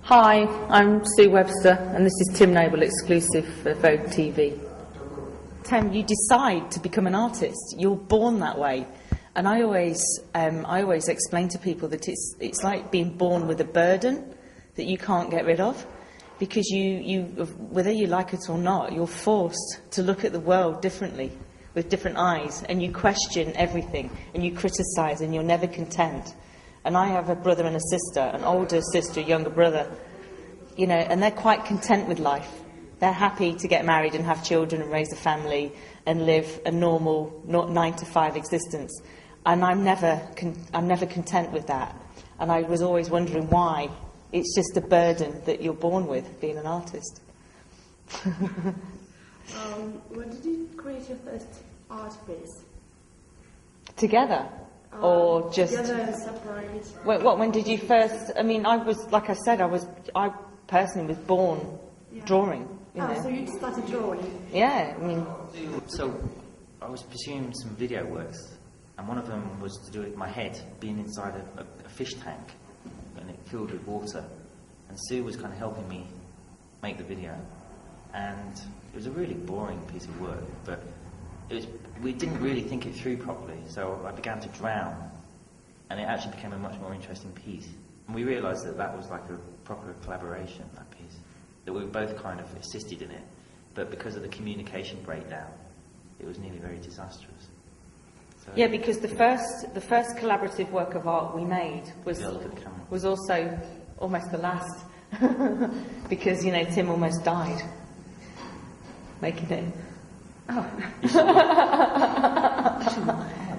Hi, I'm Sью Webster, and this is Tim Nobl, exclusive for Vogue TV. Tim, you decide to become an artist. You're born that way. And I always explain to people that it's like being born with a burden that you can't get rid of, because you whether you like it or not, you're forced to look at the world differently, with different eyes, and you question everything, and you criticise, and you're never content. And I have a brother and a sister, an older sister, a younger brother, you know, and they're quite content with life. They're happy to get married and have children and raise a family and live a normal 9-to-5 existence. And I'm never content with that. And I was always wondering why. It's just a burden that you're born with, being an artist. When did you create your first art piece? Together? Or just... Together and separate? When did you first... I mean, I was, like I said, I personally was born drawing. You know. So you started drawing? Yeah, I mean... So, I was pursuing some video works, and one of them was to do with my head being inside a fish tank, and it filled with water. And Sue was kind of helping me make the video. And it was a really boring piece of work, but we didn't really think it through properly, so I began to drown, and it actually became a much more interesting piece. And we realised that that was like a proper collaboration, that piece, that we both kind of assisted in it, but because of the communication breakdown, it was nearly very disastrous. So yeah, because the first collaborative work of art we made was also almost the last, because, you know, Tim almost died making it. Oh. You should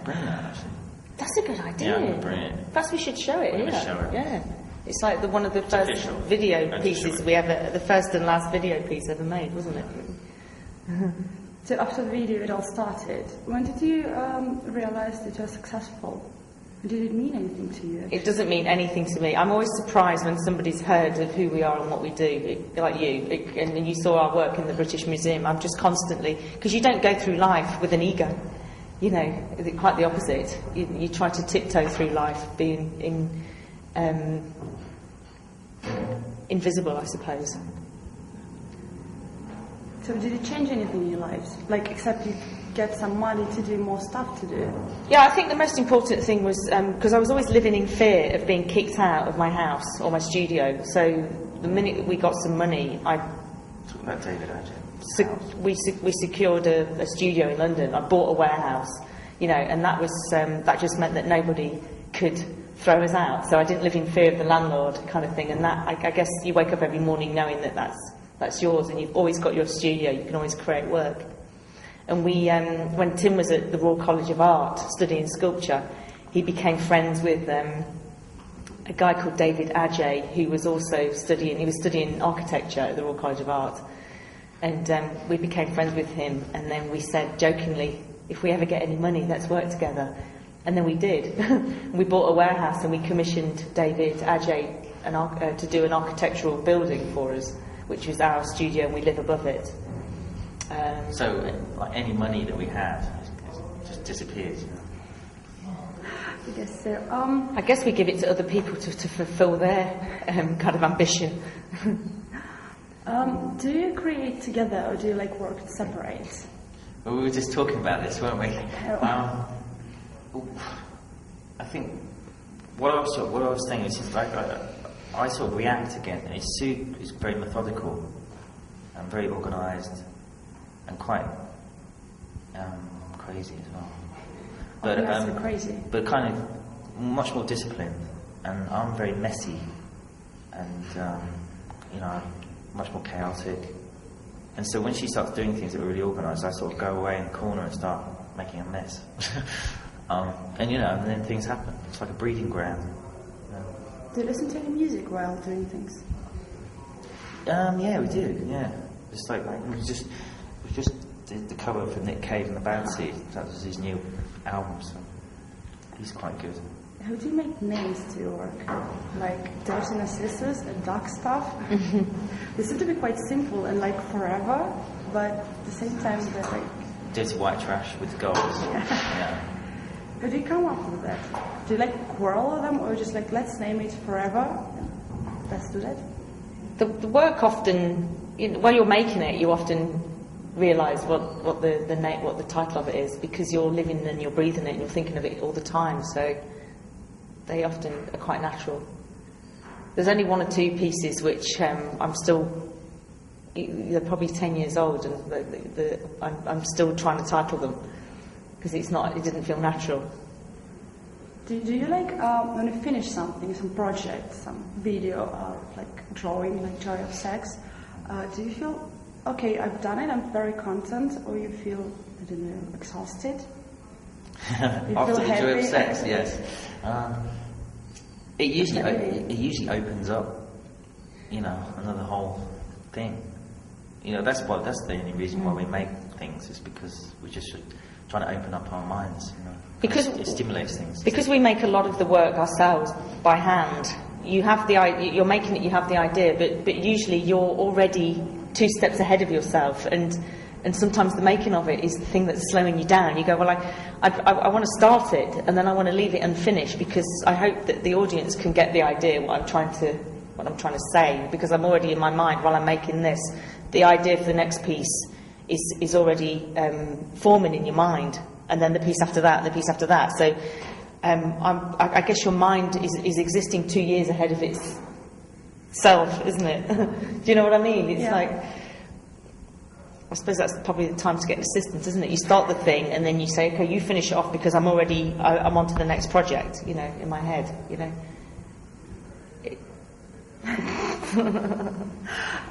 bring that, actually. That's a good idea. Yeah, bring it. Perhaps we should show it here. Show it. Yeah. It's like one of the first video pieces we ever, the first and last video piece ever made, wasn't it? So after the video it all started, when did you realise that you're successful? Did it mean anything to you? It doesn't mean anything to me. I'm always surprised when somebody's heard of who we are and what we do, like you. And you saw our work in the British Museum. I'm just constantly... Because you don't go through life with an ego. You know, quite the opposite. You try to tiptoe through life, being invisible, I suppose. So did it change anything in your lives? Like, except you get some money to do more stuff to do? Yeah, I think the most important thing was, because I was always living in fear of being kicked out of my house or my studio. So the minute we got some money, Talk about David Adjet. We secured a studio in London. I bought a warehouse, you know, and that was that just meant that nobody could throw us out. So I didn't live in fear of the landlord kind of thing. And that, I guess, you wake up every morning knowing that that's yours, and you've always got your studio. You can always create work. And we, when Tim was at the Royal College of Art studying sculpture, he became friends with a guy called David Adjet, who was also studying architecture at the Royal College of Art. And we became friends with him, and then we said jokingly, if we ever get any money, let's work together. And then we did. We bought a warehouse and we commissioned David Adjet to do an architectural building for us, which was our studio, and we live above it. So, like, any money that we had just disappears. You know? I guess so. I guess we give it to other people to fulfil their kind of ambition. Do you create together, or do you like work separate? Well, we were just talking about this, weren't we? I think what I was saying is like I sort of react again. And Sue is very methodical and very organised and quite crazy as well. But crazy. But kind of much more disciplined. And I'm very messy and you know, much more chaotic. And so when she starts doing things that are really organised, I sort of go away in the corner and start making a mess. And you know, and then things happen. It's like a breeding ground. Do you listen to any music while doing things? Yeah, we do. Yeah, just like we just did the cover for Nick Cave and the Bad Seed. That was his new album, so he's quite good. How do you make names to your work? Like Dirty Narcissus and Dark Stuff? They seem to be quite simple and like forever, but at the same time they're like... Dirty White Trash with goals. Yeah. How do you come up with that? Do you like quarrel with them, or just like, let's name it forever? Let's do that? the work often, while you're making it, you often realise what the title of it is, because you're living and you're breathing it and you're thinking of it all the time. So they often are quite natural. There's only one or two pieces which I'm still. They're probably 10 years old, and I'm still trying to title them because it didn't feel natural. Do you like when you finish something, some project, some video, like drawing, like Joy of Sex? Do you feel okay? I've done it. I'm very content, or you feel I don't know, exhausted? After the Joy of Sex, yes. It usually opens up, another whole thing. That's the only reason why we make things, is because we're just trying to open up our minds. Because it stimulates things. Because we make a lot of the work ourselves by hand. You have you're making it. You have the idea, but usually you're already 2 steps ahead of yourself, and sometimes the making of it is the thing that's slowing you down. You go, well, I want to start it, and then I want to leave it unfinished because I hope that the audience can get the idea what I'm trying to say, because I'm already in my mind while I'm making this. The idea for the next piece is already forming in your mind, and then the piece after that, and the piece after that. So I guess your mind is existing 2 years ahead of itself, isn't it? Do you know what I mean? It's like, I suppose that's probably the time to get an assistant, isn't it? You start the thing, and then you say, okay, you finish it off because I'm on to the next project, in my head,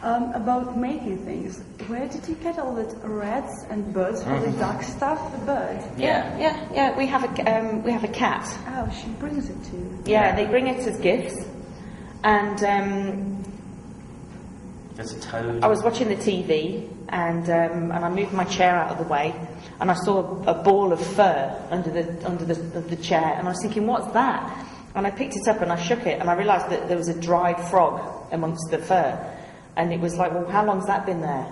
About making things, where did you get all the rats and birds for the duck stuff? The birds? Yeah. We have a cat. Oh, she brings it to you. Yeah, they bring it as gifts, and there's a toad. I was watching the TV, and I moved my chair out of the way, and I saw a ball of fur under the chair, and I was thinking, what's that? And I picked it up and I shook it, and I realised that there was a dried frog amongst the fur. And it was like, well, how long's that been there?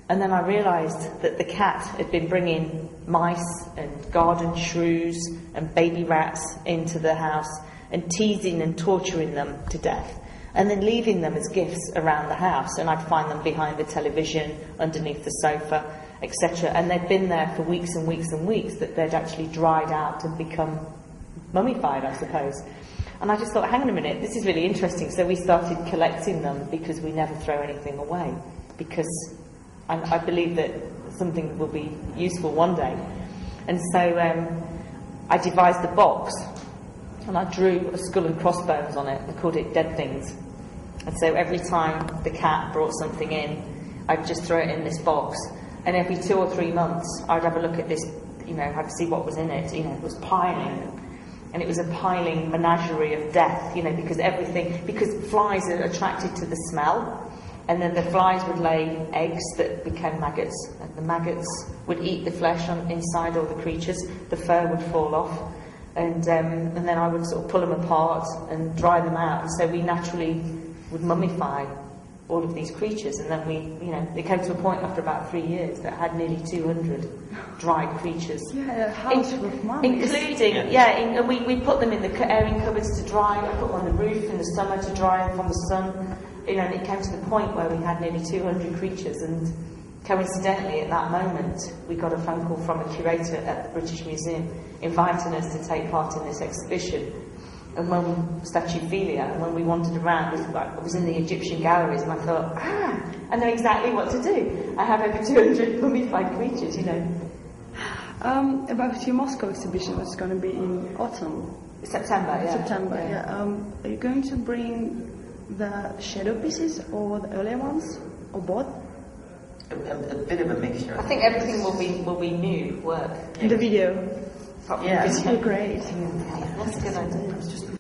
And then I realised that the cat had been bringing mice and garden shrews and baby rats into the house and teasing and torturing them to death, and then leaving them as gifts around the house. And I'd find them behind the television, underneath the sofa, etc. And they'd been there for weeks and weeks and weeks, that they'd actually dried out and become mummified, I suppose. And I just thought, hang on a minute, this is really interesting. So we started collecting them, because we never throw anything away, because I believe that something will be useful one day. And so I devised a box, and I drew a skull and crossbones on it. I called it Dead Things. And so every time the cat brought something in, I'd just throw it in this box. And every 2 or 3 months, I'd have a look at this, I'd see what was in it. It was piling. And it was a piling menagerie of death, because flies are attracted to the smell, and then the flies would lay eggs that became maggots, and the maggots would eat the flesh inside all the creatures. The fur would fall off, and then I would sort of pull them apart and dry them out, and so we naturally would mummify all of these creatures. And then it came to a point after about 3 years that I had nearly 200 dried creatures. Yeah, a house full of mummies. Including, and we put them in the airing cupboards to dry. I put them on the roof in the summer to dry from the sun. And it came to the point where we had nearly 200 creatures. And coincidentally, at that moment, we got a phone call from a curator at the British Museum inviting us to take part in this exhibition. And when Statuephilia, and when we wandered around, I was in the Egyptian galleries, and I thought, I know exactly what to do. I have over 200 mummified creatures, About your Moscow exhibition, that's going to be in autumn. September, yeah. September, yeah. Are you going to bring the shadow pieces or the earlier ones, or both? A bit of a mixture. I think everything will be new work. In the video. Yeah. Oh, great. That's a good idea.